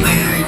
Where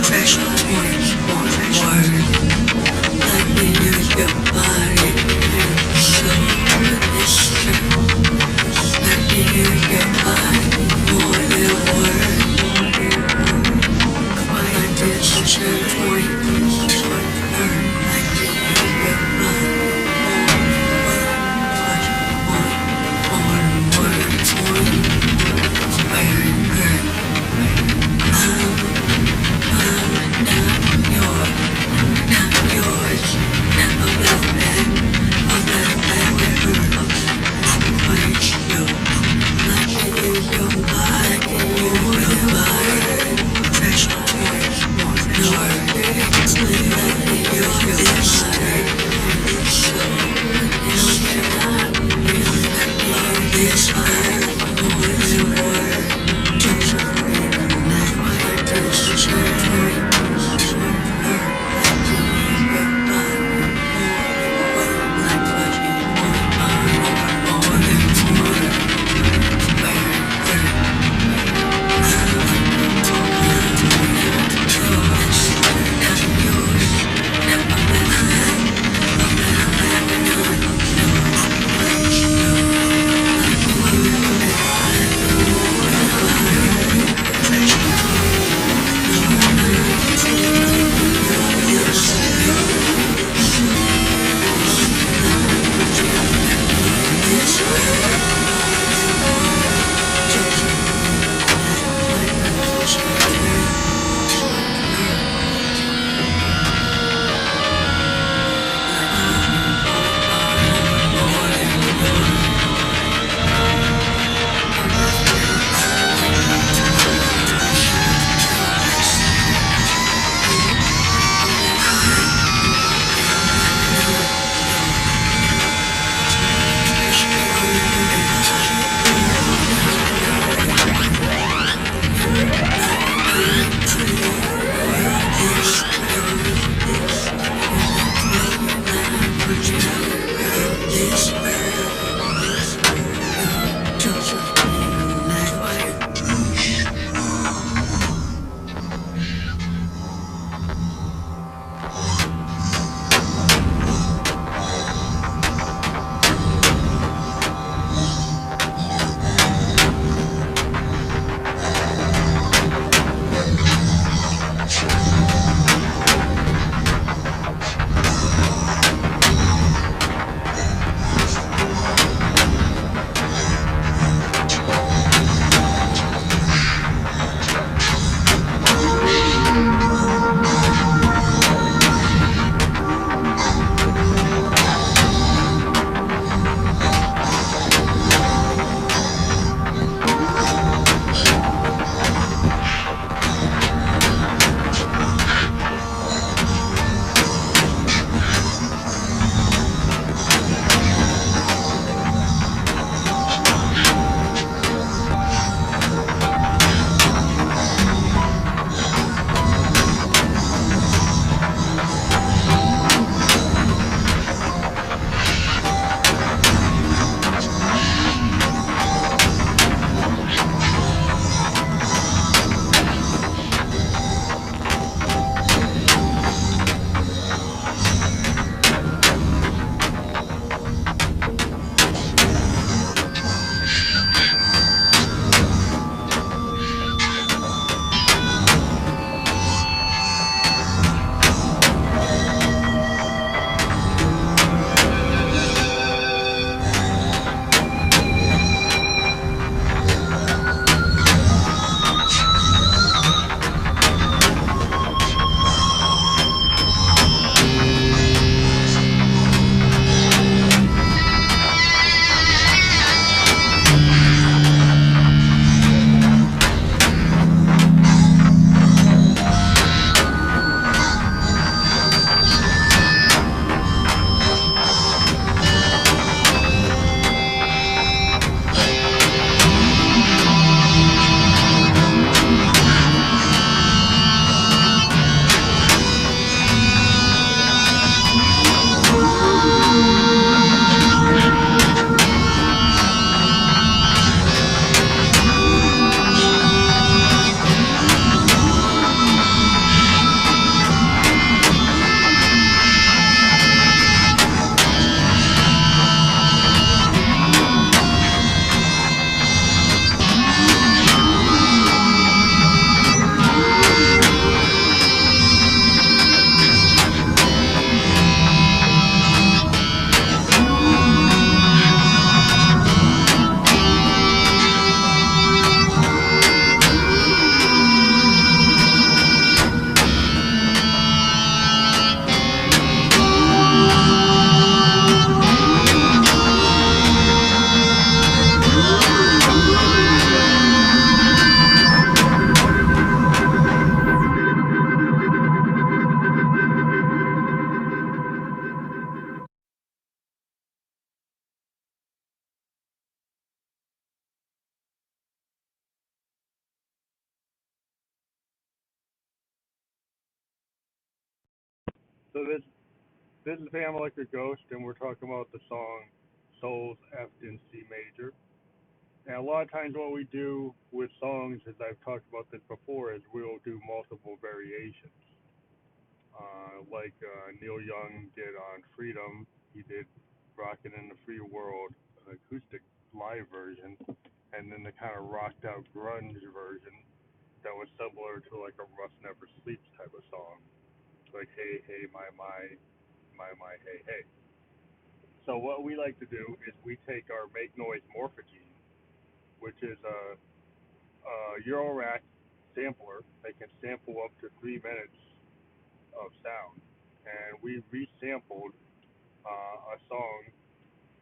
Fresh, So this is Pam Electric Ghost, and we're talking about the song Souls F in C major. And a lot of times, what we do with songs, as I've talked about this before, is we'll do multiple variations. Like Neil Young did on Freedom, he did Rockin' in the Free World, an acoustic live version, and then the kind of rocked out grunge version that was similar to like a Rust Never Sleeps type of song, like Hey Hey My Hey Hey. So what we like to do is we take our Make Noise Morphogene, which is a Eurorack sampler that can sample up to 3 minutes of sound, and we resampled a song,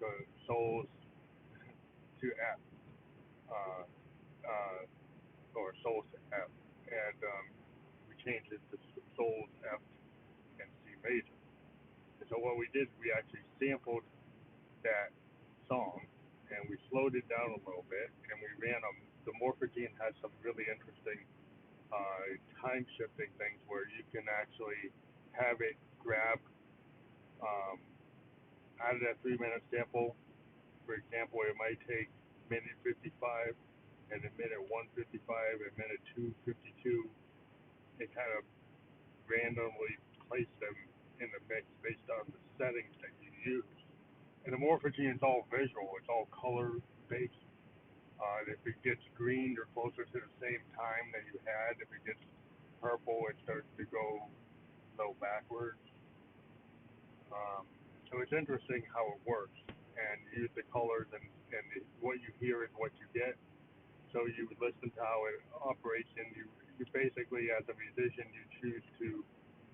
the Souls to F, uh, uh, or Souls to F, and we changed it to Souls F and C major. And so what we did, we actually sampled that song, and we slowed it down a little bit, and we ran them. The Morphogene has some really interesting time shifting things where you can actually have it grab um, out of that 3 minute sample. For example, it might take minute 55 and then minute 155 and minute 252. It kind of randomly place them in the mix based on the settings that you use. And the Morphogene is all visual, it's all color based. If it gets green, you're closer to the same time that you had. If it gets purple, it starts to go a little backwards. Um, so it's interesting how it works, and you use the colors, and what you hear is what you get. So you listen to how it operates, and you basically, as a musician, you choose to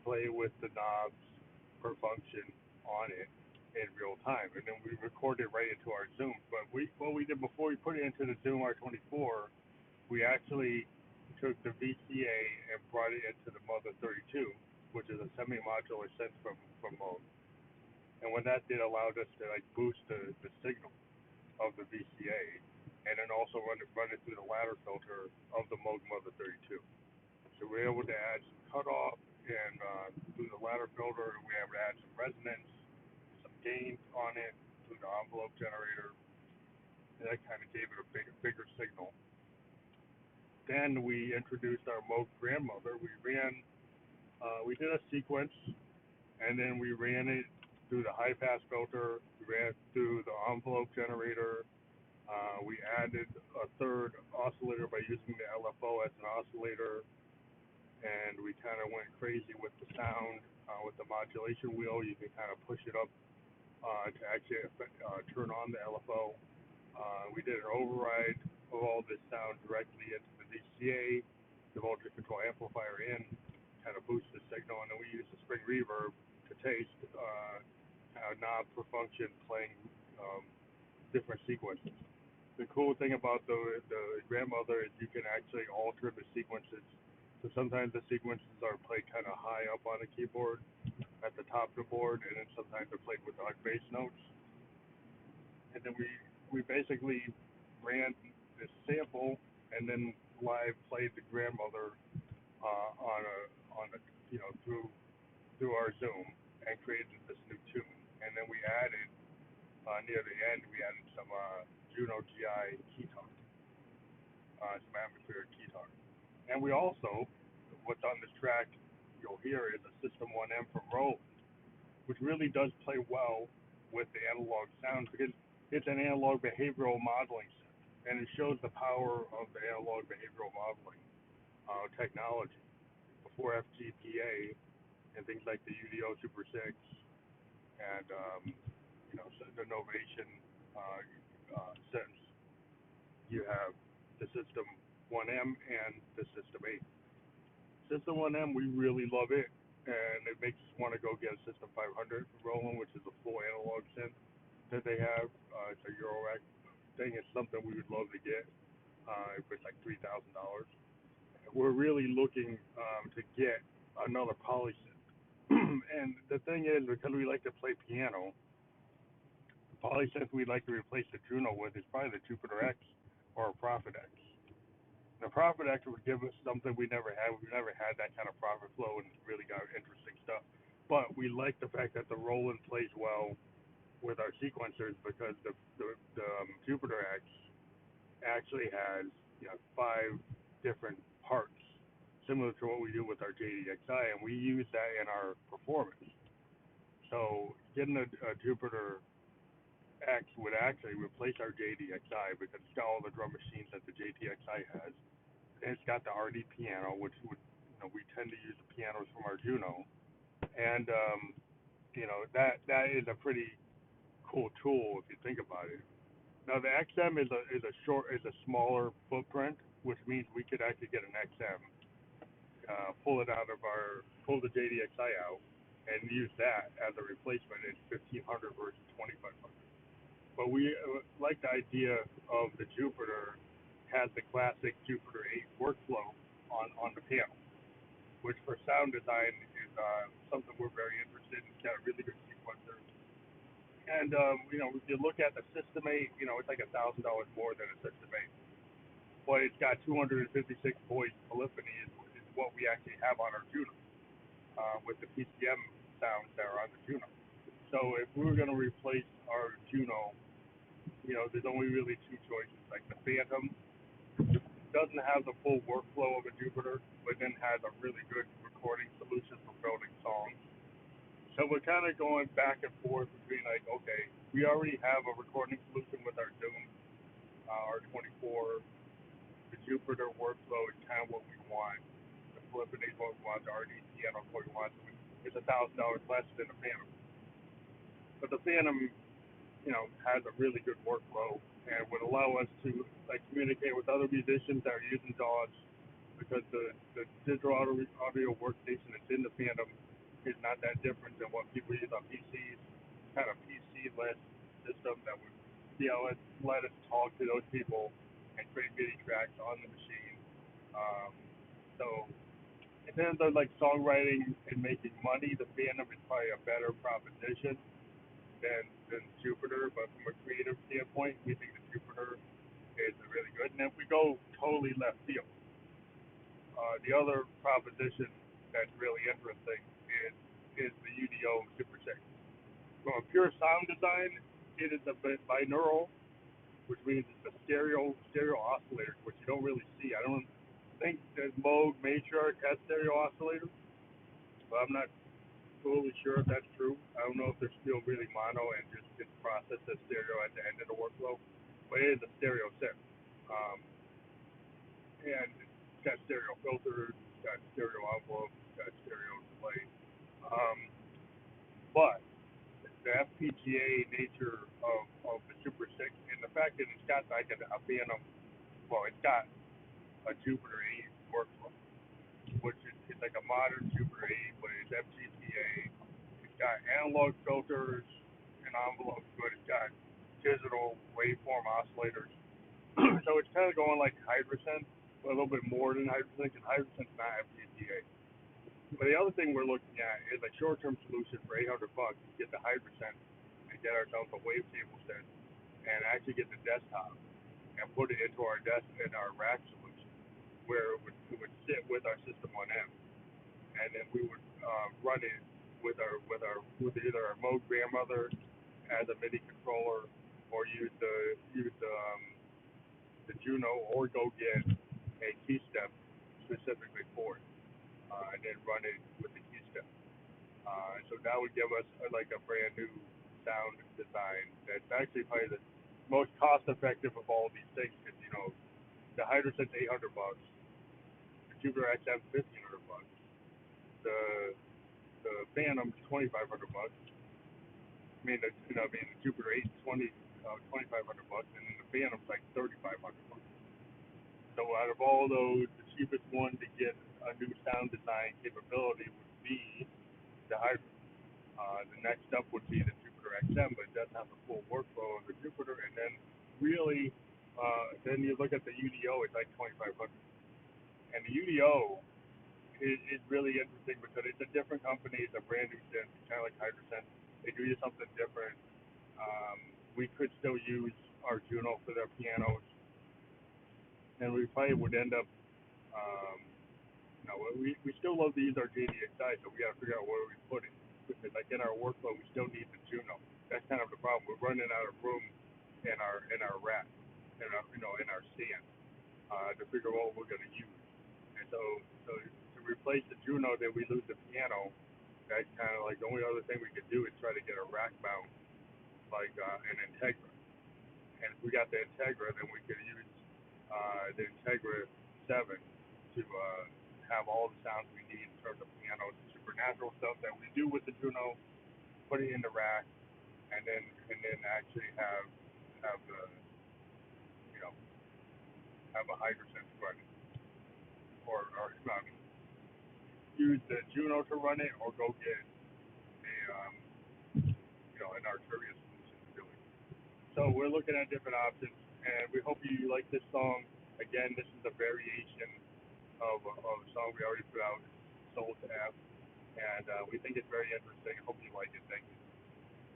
play with the knobs per function on it in real time, and then we record it right into our Zoom. But what we did before we put it into the Zoom R24, we actually took the VCA and brought it into the Mother 32, which is a semi-modular synth from Moog. And what that did allowed us to like boost the signal of the VCA, and then also run it through the ladder filter of the Moog Mother 32. So we were able to add some cutoff and through the ladder filter, we were able to add some resonance, some gain on it through the envelope generator, and that kind of gave it a bigger signal. Then we introduced our Moog grandmother. We did a sequence, and then we ran it through the high pass filter. We ran it through the envelope generator. We added a third oscillator by using the LFO as an oscillator, and we kind of went crazy with the sound. With the modulation wheel, you can kind of push it up to actually turn on the LFO. We did an override of all this sound directly into the VCA, the voltage control amplifier in, kind of boost the signal, and then we used the spring reverb to taste kind of knob per function playing different sequences. The cool thing about the grandmother is you can actually alter the sequences. So sometimes the sequences are played kind of high up on the keyboard at the top of the board, and then sometimes they're played with our bass notes. And then we basically ran this sample and then live played the grandmother on a through our Zoom and created this new tune. And then we added near the end we added some Juno GI keytar, some atmospheric keytar. And we also, what's on this track you'll hear is a System 1M from Roland, which really does play well with the analog sounds because it's an analog behavioral modeling set, and it shows the power of the analog behavioral modeling technology before FGPA and things like the UDO Super 6 and the Novation sense. You have the System 1M and the System 8. System 1M, we really love it, and it makes us want to go get a System 500 from Roland, which is a full analog synth that they have. It's a Eurorack thing. It's something we would love to get if it's like $3,000. We're really looking to get another polysynth. And the thing is, because we like to play piano, the polysynth we'd like to replace the Juno with is probably the Jupiter X or a Prophet X. The Prophet X would give us something we never had. We've never had that kind of profit flow, and it's really got interesting stuff. but we like the fact that the Roland plays well with our sequencers because the Jupiter X actually has, you know, 5 different parts, similar to what we do with our JDXI, and we use that in our performance. So getting a Jupiter X would actually replace our JDXI because it's got all the drum machines that the JDXI has, and it's got the RD piano, which would, you know, we tend to use the pianos from our Juno, and you know, that is a pretty cool tool if you think about it. Now the XM is a smaller footprint, which means we could actually get an XM, pull the JDXI out, and use that as a replacement in 1500 versus 2500. But we like the idea of the Jupiter has the classic Jupiter 8 workflow on the piano, which for sound design is something we're very interested in. It's got a really good sequencer. And you know, if you look at the System 8, you know, it's like $1,000 more than a System 8, but it's got 256 voice polyphony is what we actually have on our Juno, with the PCM sounds that are on the Juno. So if we were going to replace our Juno, you know, there's only really 2 choices. Like the Phantom doesn't have the full workflow of a Jupiter, but then has a really good recording solution for building songs. So we're kind of going back and forth between like, okay, we already have a recording solution with our Zoom, R24. The Jupiter workflow is kind of what we want. The polyphony is what we want. The RD piano is what we want. So it's $1,000 less than the Phantom. But the Phantom, you know, has a really good workflow and would allow us to like communicate with other musicians that are using DAWs because the digital audio workstation that's in the Phantom is not that different than what people use on PCs. Kind of PC-less system that would be able to let us talk to those people and create MIDI tracks on the machine. Um, so in terms of like songwriting and making money, the Phantom is probably a better proposition than Jupiter, but from a creative standpoint, we think the Jupiter is really good. And if we go totally left field, the other proposition that's really interesting is the UDO Super 6. From a pure sound design, it is a bit binaural, which means it's a stereo oscillator, which you don't really see. I don't think that Moog Matriarch has stereo oscillators, but I'm not totally sure if that's true. I don't know if they're still really mono and just gets processed as stereo at the end of the workflow, but it is a stereo synth. And it's got stereo filters, it's got stereo envelopes, it's got stereo delay. Um, but the FPGA nature of the Super 6 and the fact that it's got like a Phantom, well, it's got a Jupiter 8 workflow, which is it's like a modern Jupiter 8, but it's FPGA. It's got analog filters and envelopes, but it's got digital waveform oscillators. So it's kind of going like HydroSense, a little bit more than HydroSense, and HydroSense not FPGA. But the other thing we're looking at is a short-term solution for $800 to get the HydroSense and get ourselves a wavetable set and actually get the desktop and put it into our desk in our rack solution where it would sit with our System 1M, and then we would run it with either our Moog grandmother as a MIDI controller, or use the Juno, or go get a key step specifically for it, and then run it with the key step. So that would give us like a brand new sound design that's actually probably the most cost effective of all these things, because you know the HydroSense $800, the Jupiter XM $1,500, the Phantom $2,500. The Jupiter 8 $2,500, and then the Phantom's like $3,500. So out of all those, the cheapest one to get a new sound design capability would be the Hydro. The next up would be the Jupiter XM, but it doesn't have the full workflow of the Jupiter. And then really, then you look at the UDO, it's like $2,500. And the UDO is really interesting because it's a different company. It's a brand new synth, kind of like HydroSense. They do something different. We could still use our Juno for their pianos, and we probably would end up, we still love to use our JDXI, so we got to figure out where we put it. like in our workflow, we still need the Juno. That's kind of the problem. We're running out of room in our rack, in our stand, to figure out what we're going to use. And so to replace the Juno, then we lose the piano. That's kind of like the only other thing we could do is try to get a rack mount, like an Integra. And if we got the Integra, then we could use the Integra 7 to have all the sounds we need in terms of piano, supernatural stuff that we do with the Juno, put it in the rack, and then actually have the you know have a Hydrosense running, or use the Juno to run it, or go get a an Arturia solution to do it. So we're looking at different options, and we hope you like this song. Again, this is a variation of a song we already put out, Soul to F, and we think it's very interesting. Hope you like it. Thank you.